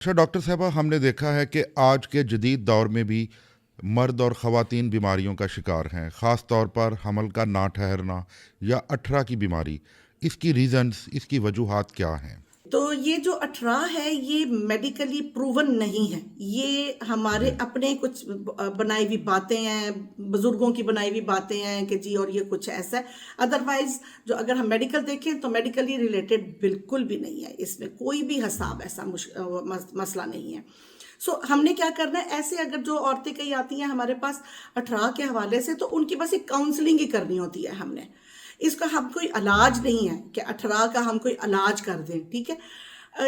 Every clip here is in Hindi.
अच्छा डॉक्टर साहबा, हमने देखा है कि आज के जदीद दौर में भी मर्द और ख़वातीन बीमारियों का शिकार हैं, ख़ास तौर पर हमल का ना ठहरना या अठरा की बीमारी। इसकी रीज़न्स, इसकी वजूहात क्या हैं? तो ये जो अठरा है ये मेडिकली प्रूवन नहीं है। ये हमारे जी। अपने कुछ बनाई हुई बातें हैं, बुजुर्गों की बनाई हुई बातें हैं कि जी और ये कुछ ऐसा है। अदरवाइज जो अगर हम मेडिकल देखें तो मेडिकली रिलेटेड बिल्कुल भी नहीं है, इसमें कोई भी हिसाब ऐसा मसला नहीं है। हमने क्या करना है, ऐसे अगर जो औरतें कहीं आती हैं हमारे पास अठरा के हवाले से, तो उनकी बस एक काउंसलिंग ही करनी होती है हमने। इसका हम कोई इलाज नहीं है कि अठरा का हम कोई इलाज कर दें, ठीक है।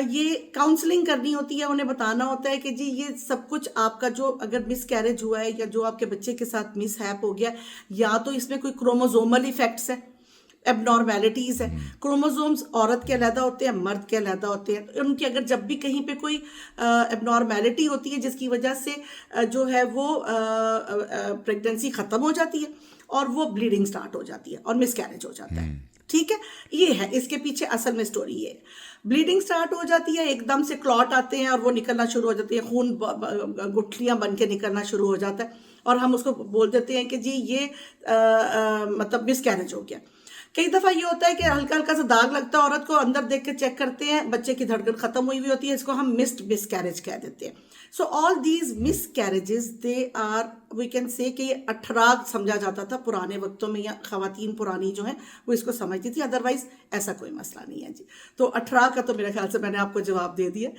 ये काउंसलिंग करनी होती है, उन्हें बताना होता है कि जी ये सब कुछ आपका जो अगर मिस कैरेज हुआ है या जो आपके बच्चे के साथ मिस हैप हो गया, या तो इसमें कोई क्रोमोजोमल इफेक्ट्स है, एबनॉर्मेलिटीज है। क्रोमोसोम्स औरत के अलहदा होते हैं, मर्द के अलहदा होते हैं। तो उनकी अगर जब भी कहीं पे कोई एबनॉर्मेलिटी होती है जिसकी वजह से जो है वो प्रेगनेंसी खत्म हो जाती है और वो ब्लीडिंग स्टार्ट हो जाती है और मिसकैरेज हो जाता है, ठीक है। ये है इसके पीछे असल में स्टोरी। ये ब्लीडिंग स्टार्ट हो जाती है, एकदम से क्लॉट आते हैं और वो निकलना शुरू हो जाती है, खून गुठलियां बन के निकलना शुरू हो जाता है और हम उसको बोल देते हैं कि जी ये मतलब मिसकैरेज हो गया। कई दफा ये होता है कि हल्का हल्का सा दाग लगता है, औरत को अंदर देख के चेक करते हैं, बच्चे की धड़कन खत्म हुई हुई होती है, इसको हम मिस्ड मिसकैरेज कह देते हैं। So all these miscarriages they are, we can say कि ये अठराग समझा जाता था पुराने वक्तों में, या खवातीन पुरानी जो है वो इसको समझती थी। अदरवाइज ऐसा कोई मसला नहीं है जी। तो अठराग का तो मेरे ख्याल से मैंने आपको जवाब दे दिया।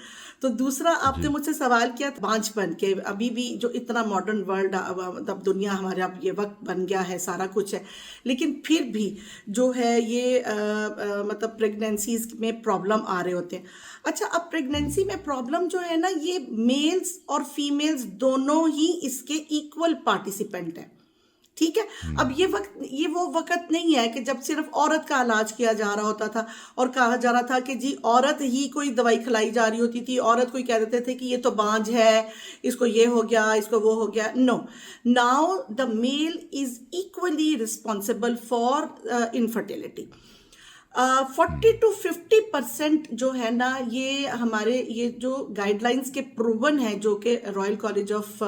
तो दूसरा आपने जी। मुझसे सवाल किया बांझपन के, अभी भी जो इतना मॉडर्न वर्ल्ड मतलब दुनिया हमारे अब ये वक्त बन गया है, सारा कुछ है, लेकिन फिर भी जो है ये मतलब प्रेगनेंसीज में प्रॉब्लम आ रहे होते हैं। अच्छा, अब प्रेगनेंसी में प्रॉब्लम जो है ना, ये मेल्स और फीमेल्स दोनों ही इसके इक्वल पार्टिसिपेंट हैं, ठीक है। अब ये वो वक्त नहीं है कि जब सिर्फ औरत का इलाज किया जा रहा होता था और कहा जा रहा था कि जी औरत ही कोई दवाई खिलाई जा रही होती थी, औरत को ही कह देते थे कि ये तो बांझ है, इसको ये हो गया, इसको वो हो गया। No, now the male is equally responsible for infertility. 40 to 50% जो है ना, ये हमारे ये जो गाइडलाइंस के प्रूवन है, जो कि रॉयल कॉलेज ऑफ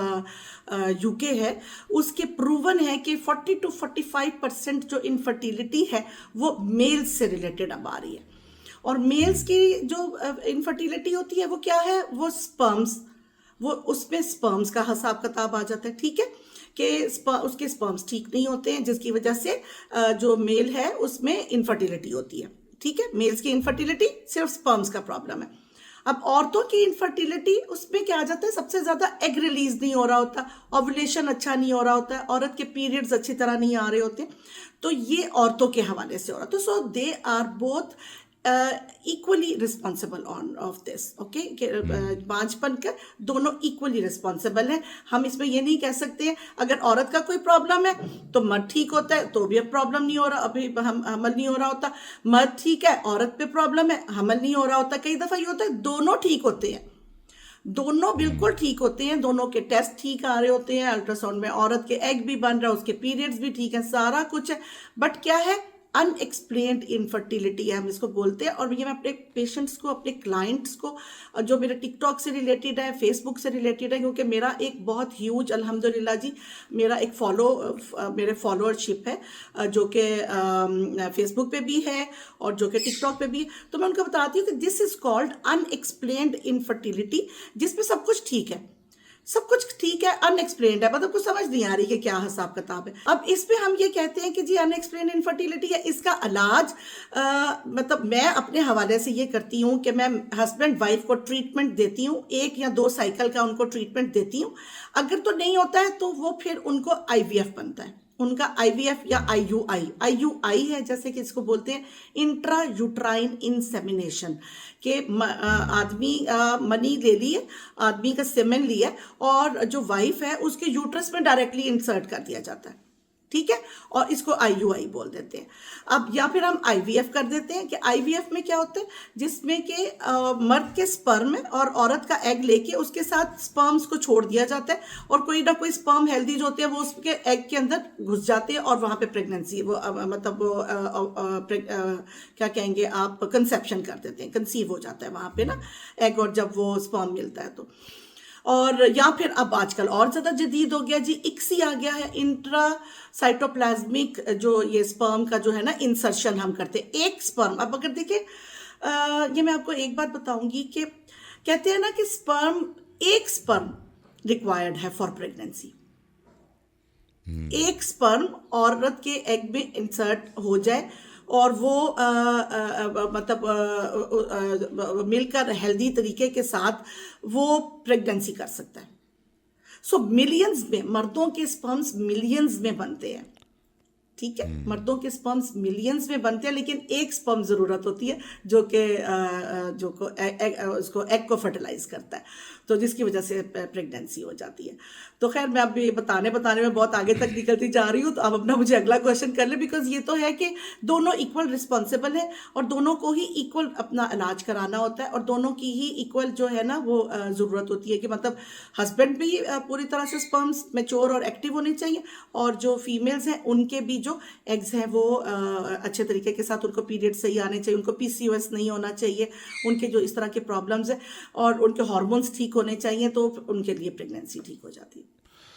यूके है, उसके प्रूवन है कि 40 to 45% जो इनफर्टिलिटी है वो मेल्स से रिलेटेड अब आ रही है। और मेल्स की जो इनफर्टिलिटी होती है वो क्या है, वो स्पर्म्स, वो उसमें स्पर्म्स का हिसाब किताब आ जाता है, ठीक है, कि उसके स्पर्म्स ठीक नहीं होते हैं, जिसकी वजह से जो मेल है उसमें इनफर्टिलिटी होती है, ठीक है। मेल्स की इनफर्टिलिटी सिर्फ स्पर्म्स का प्रॉब्लम है। अब औरतों की इनफर्टिलिटी, उसमें क्या आ जाता है, सबसे ज्यादा एग रिलीज नहीं हो रहा होता, ओव्यूलेशन अच्छा नहीं हो रहा होता है, औरत के पीरियड्स अच्छी तरह नहीं आ रहे होते। तो ये औरतों के हवाले से हो रहा, तो so they are both equally responsible on of this, okay. बांझपन का दोनों इक्वली रिस्पॉन्सिबल है। हम इसमें ये नहीं कह सकते अगर औरत का कोई प्रॉब्लम है तो मर्द ठीक होता है तो भी अब प्रॉब्लम नहीं हो रहा, अभी हम हमल नहीं हो रहा होता, मर्द ठीक है, औरत पे प्रॉब्लम है, हमल नहीं हो रहा होता। कई दफा ये होता है दोनों ठीक होते हैं, दोनों बिल्कुल ठीक होते हैं, दोनों के टेस्ट ठीक आ रहे होते हैं, अल्ट्रासाउंड में औरत के एग भी बन रहा है, उसके पीरियड्स भी ठीक है, सारा कुछ है, बट क्या है, अनएक्सप्लेन्ड इनफर्टिलिटी है, हम इसको बोलते हैं। और ये मैं अपने पेशेंट्स को, अपने क्लाइंट्स को, जो मेरे टिकटॉक से रिलेटेड है, फेसबुक से रिलेटेड है, क्योंकि मेरा एक बहुत ह्यूज अल्हम्दुलिल्लाह जी, मेरा एक मेरे फॉलोअरशिप है जो कि फेसबुक पे भी है और जो कि टिकटॉक पे भी है। तो मैं उनको बताती हूँ कि this is called unexplained infertility, जिसमें सब कुछ ठीक है, सब कुछ ठीक है, अनएक्सप्लेन्ड है, मतलब कुछ समझ नहीं आ रही कि क्या हिसाब किताब है। अब इस पे हम ये कहते हैं कि जी अनएक्सप्लेन्ड इनफर्टिलिटी है, इसका इलाज मतलब मैं अपने हवाले से ये करती हूँ कि मैं हस्बैंड वाइफ को ट्रीटमेंट देती हूँ, 1 या 2 साइकिल का उनको ट्रीटमेंट देती हूँ। अगर तो नहीं होता है तो वो फिर उनको आईवीएफ बनता है, उनका आईवीएफ या आईयूआई, आईयूआई है जैसे कि इसको बोलते हैं इंट्रा यूट्राइन इंसेमिनेशन, के आदमी मनी ले लिए, आदमी का सेमेन लिया और जो वाइफ है उसके यूट्रस में डायरेक्टली इंसर्ट कर दिया जाता है, ठीक है, और इसको आईयूआई बोल देते हैं। अब या फिर हम आईवीएफ कर देते हैं कि आईवीएफ में क्या होता है, जिसमें कि मर्द के स्पर्म और औरत का एग लेके उसके साथ स्पर्म्स को छोड़ दिया जाता है, और कोई ना कोई स्पर्म हेल्दी जो होते हैं वो उसके एग के अंदर घुस जाते हैं, और वहाँ पे प्रेगनेंसी वो मतलब वो क्या कहेंगे आप, कंसेप्शन कर देते हैं, कंसीव हो जाता है वहाँ पे ना एग, और जब वो स्पर्म मिलता है तो। और या फिर अब आजकल और ज़्यादा जदीद हो गया जी, इक्सी आ गया है, इंट्रा साइटोप्लाज्मिक, जो ये स्पर्म का जो है ना इंसर्शन हम करते हैं, एक स्पर्म। अब अगर देखिए ये मैं आपको एक बात बताऊंगी कि कहते हैं ना कि एक स्पर्म रिक्वायर्ड है फॉर प्रेगनेंसी। एक स्पर्म औरत के एग में इंसर्ट हो जाए और वो मतलब मिलकर हेल्दी तरीके के साथ वो प्रेगनेंसी कर सकता है। सो मिलियंस में मर्दों के स्पर्म्स मिलियंस में बनते हैं, ठीक है, मर्दों के स्पर्म्स मिलियंस में बनते हैं, लेकिन एक स्पर्म जरूरत होती है जो कि उसको एग को फर्टिलाइज करता है, तो जिसकी वजह से प्रेगनेंसी हो जाती है। तो खैर मैं अब ये बताने में बहुत आगे तक निकलती जा रही हूँ, तो आप अपना मुझे अगला क्वेश्चन कर ले, बिकॉज ये तो है कि दोनों इक्वल रिस्पॉन्सिबल है और दोनों को ही इक्वल अपना इलाज कराना होता है, और दोनों की ही इक्वल जो है ना वो ज़रूरत होती है कि मतलब हस्बैंड भी पूरी तरह से स्पर्म्स मैच्योर और एक्टिव होने चाहिए, और जो फीमेल्स हैं उनके भी जो एग्स हैं वो अच्छे तरीके के साथ, उनको पीरियड सही आने चाहिए, उनको पीसीओएस नहीं होना चाहिए, उनके जो इस तरह के प्रॉब्लम्स हैं और उनके हार्मोन्स ठीक होने चाहिए, तो उनके लिए प्रेगनेंसी ठीक हो जाती है।